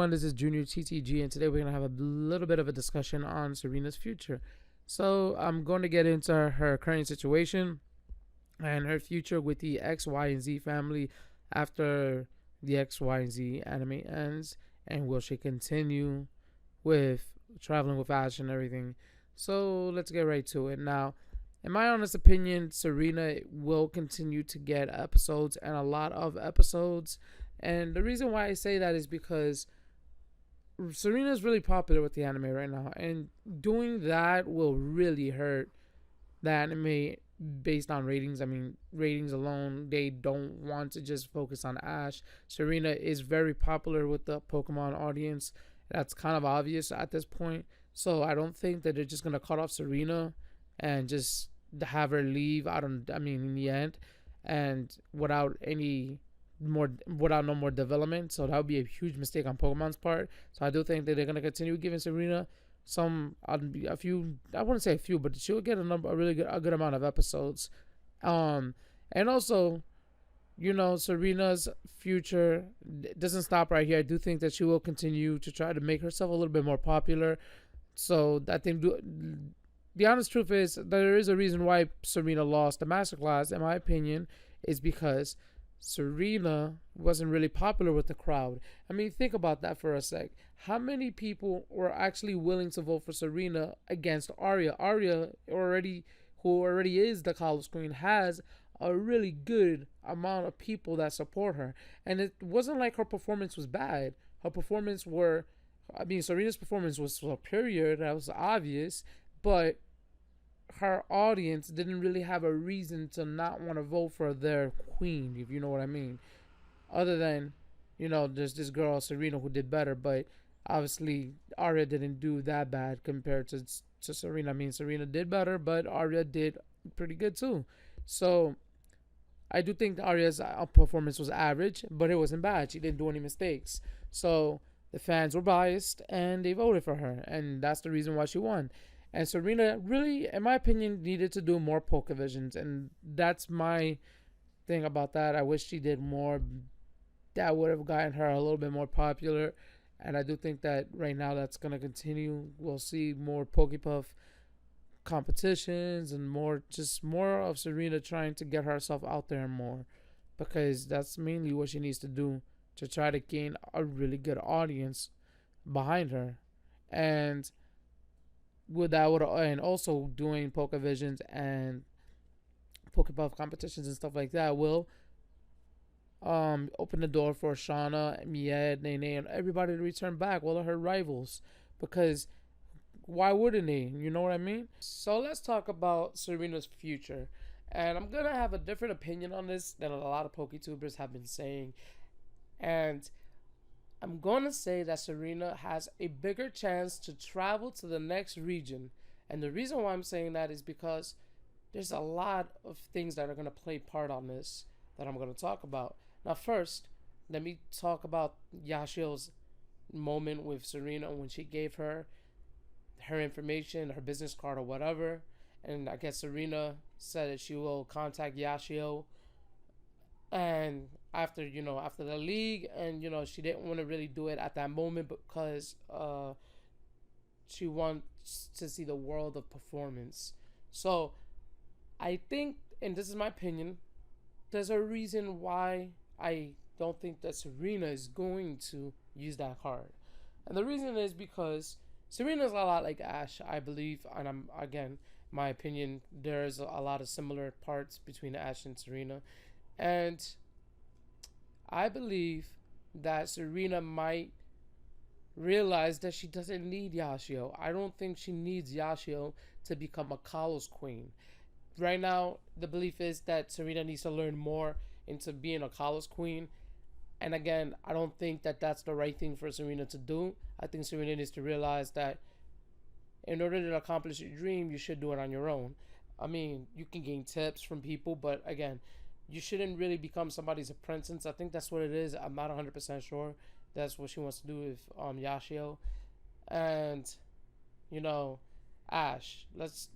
everyone, this is Junior TTG, and today we're going to have a little bit of a discussion on Serena's future. So, I'm going to get into her current situation and her future with the XY&Z family after the XY&Z anime ends, and will she continue with traveling with Ash and everything. So, let's get right to it. Now, in my honest opinion, Serena will continue to get episodes and a lot of episodes. And the reason why I say that is because Serena is really popular with the anime right now, and doing that will really hurt the anime based on ratings. I mean, ratings alone, they don't want to just focus on Ash. Serena is very popular with the Pokemon audience. That's kind of obvious at this point. So I don't think that they're just gonna cut off Serena and just have her leave. I mean, in the end, and without no more development. So that would be a huge mistake on Pokemon's part. So I do think that they're gonna continue giving Serena a few. I wouldn't say a few, but she'll get a good amount of episodes. And also, Serena's future doesn't stop right here. I do think that she will continue to try to make herself a little bit more popular. So I think the honest truth is there is a reason why Serena lost the masterclass. In my opinion, is because Serena wasn't really popular with the crowd. I mean, think about that for a sec. How many people were actually willing to vote for Serena against Arya? Arya who already is the college queen, has a really good amount of people that support her. And it wasn't like her performance was bad. Serena's performance was superior. That was obvious. But her audience didn't really have a reason to not want to vote for their queen, if you know what I mean. Other than, there's this girl, Serena, who did better. But obviously, Arya didn't do that bad compared to Serena. I mean, Serena did better, but Arya did pretty good too. So I do think Arya's performance was average, but it wasn't bad. She didn't do any mistakes. So the fans were biased, and they voted for her. And that's the reason why she won. And Serena really, in my opinion, needed to do more Pokevisions. And that's my thing about that. I wish she did more. That would have gotten her a little bit more popular. And I do think that right now that's going to continue. We'll see more Pokepuff competitions and more of Serena trying to get herself out there more. Because that's mainly what she needs to do to try to gain a really good audience behind her. And and also doing Pokevisions and Pokepuff competitions and stuff like that will open the door for Shauna, Mied, Nene, and everybody to return back, all of her rivals, because why wouldn't they? You know what I mean? So let's talk about Serena's future, and I'm gonna have a different opinion on this than a lot of PokeTubers have been saying, and I'm going to say that Serena has a bigger chance to travel to the next region. And the reason why I'm saying that is because there's a lot of things that are going to play part on this that I'm going to talk about. Now, first, let me talk about Yashio's moment with Serena when she gave her information, her business card or whatever. And I guess Serena said that she will contact Yashio. And after the league, and she didn't want to really do it at that moment because she wants to see the world of performance. So I think, and this is my opinion, there's a reason why I don't think that Serena is going to use that card. And the reason is because Serena's a lot like Ash, I believe. And my opinion, there's a lot of similar parts between Ash and Serena. And I believe that Serena might realize that she doesn't need Yashio. I don't think she needs Yashio to become a Kalos queen. Right now, the belief is that Serena needs to learn more into being a Kalos queen. And again, I don't think that that's the right thing for Serena to do. I think Serena needs to realize that in order to accomplish your dream, you should do it on your own. I mean, you can gain tips from people, but again, you shouldn't really become somebody's apprentice. I think that's what it is. I'm not 100% sure that's what she wants to do with Yashio. And Ash, let's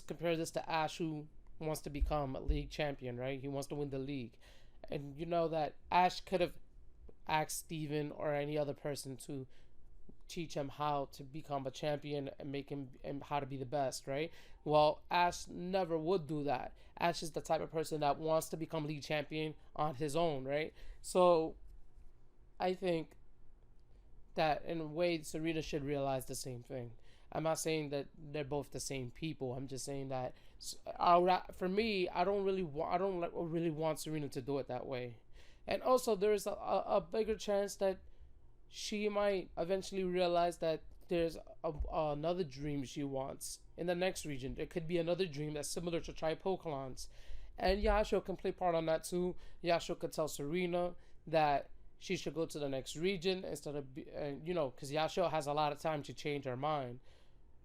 compare this to Ash, who wants to become a league champion, right? He wants to win the league. And you know that Ash ask Steven or any other person to teach him how to become a champion and make him and how to be the best, right? Well, Ash never would do that. Ash is the type of person that wants to become league champion on his own, right? So I think that in a way Serena should realize the same thing. I'm not saying that they're both the same people. I'm just saying that for me, I don't really want Serena to do it that way. And also, there's a bigger chance that she might eventually realize that there's another dream she wants in the next region. There could be another dream that's similar to Tripocolons. And Yasuo can play part on that too. Yasuo could tell Serena that she should go to the next region instead of, because Yasuo has a lot of time to change her mind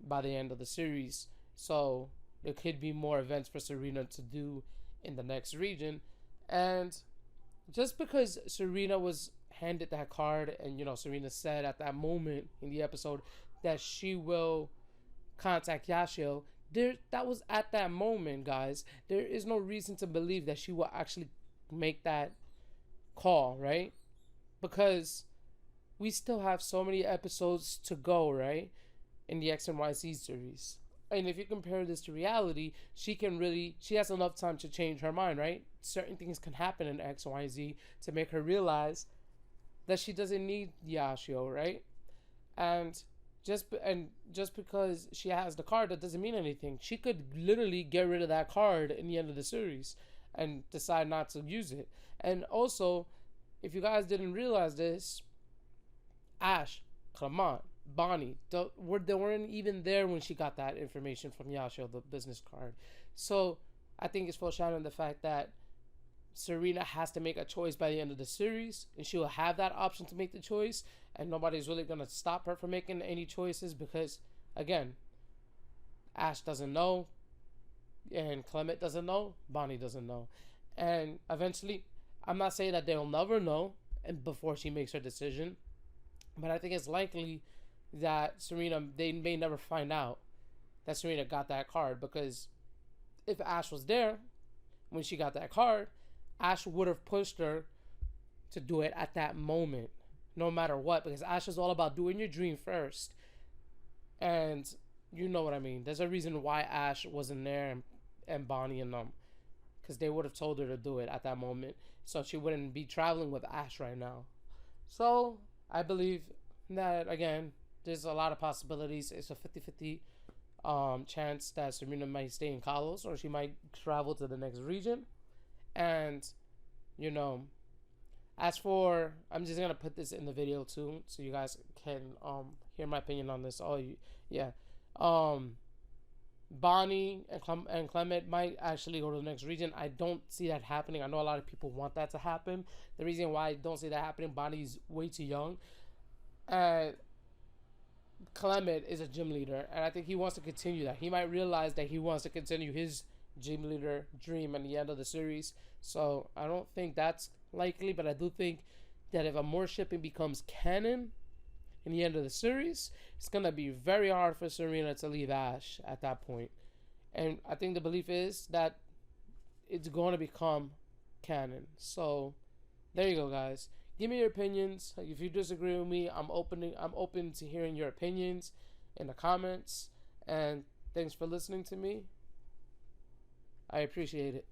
by the end of the series. So there could be more events for Serena to do in the next region. And just because Serena was handed that card and, Serena said at that moment in the episode that she will contact Yasuo, that was at that moment, guys. There is no reason to believe that she will actually make that call, right? Because we still have so many episodes to go, right? In the X and Y&Z series. And if you compare this to reality, she has enough time to change her mind, right? Certain things can happen in X, Y, Z to make her realize that she doesn't need Yasuo, right? And just because she has the card, that doesn't mean anything. She could literally get rid of that card in the end of the series and decide not to use it. And also, if you guys didn't realize this, Ash, Clement, Bonnie, they weren't even there when she got that information from Yasuo, the business card. So I think it's foreshadowing the fact that Serena has to make a choice by the end of the series, and she will have that option to make the choice, and nobody's really going to stop her from making any choices because, again, Ash doesn't know, and Clement doesn't know, Bonnie doesn't know. And eventually, I'm not saying that they'll never know and before she makes her decision, but I think it's likely that they may never find out that Serena got that card, because if Ash was there when she got that card, Ash would have pushed her to do it at that moment, no matter what, because Ash is all about doing your dream first. And you know what I mean. There's a reason why Ash wasn't there and Bonnie and them, because they would have told her to do it at that moment, so she wouldn't be traveling with Ash right now. So I believe that, again, there's a lot of possibilities. It's a 50-50 chance that Serena might stay in Kalos, or she might travel to the next region. And, as for, I'm just going to put this in the video too, so you guys can hear my opinion on this. Bonnie and Clement might actually go to the next region. I don't see that happening. I know a lot of people want that to happen. The reason why I don't see that happening, Bonnie's way too young. And Clement is a gym leader, and I think he wants to continue that. He might realize that he wants to continue his gym leader dream at the end of the series. So I don't think that's likely, but I do think that if a more shipping becomes canon in the end of the series, it's going to be very hard for Serena to leave Ash at that point. And I think the belief is that it's going to become canon. So there you go, guys. Give me your opinions. If you disagree with me, I'm open to hearing your opinions in the comments. And thanks for listening to me. I appreciate it.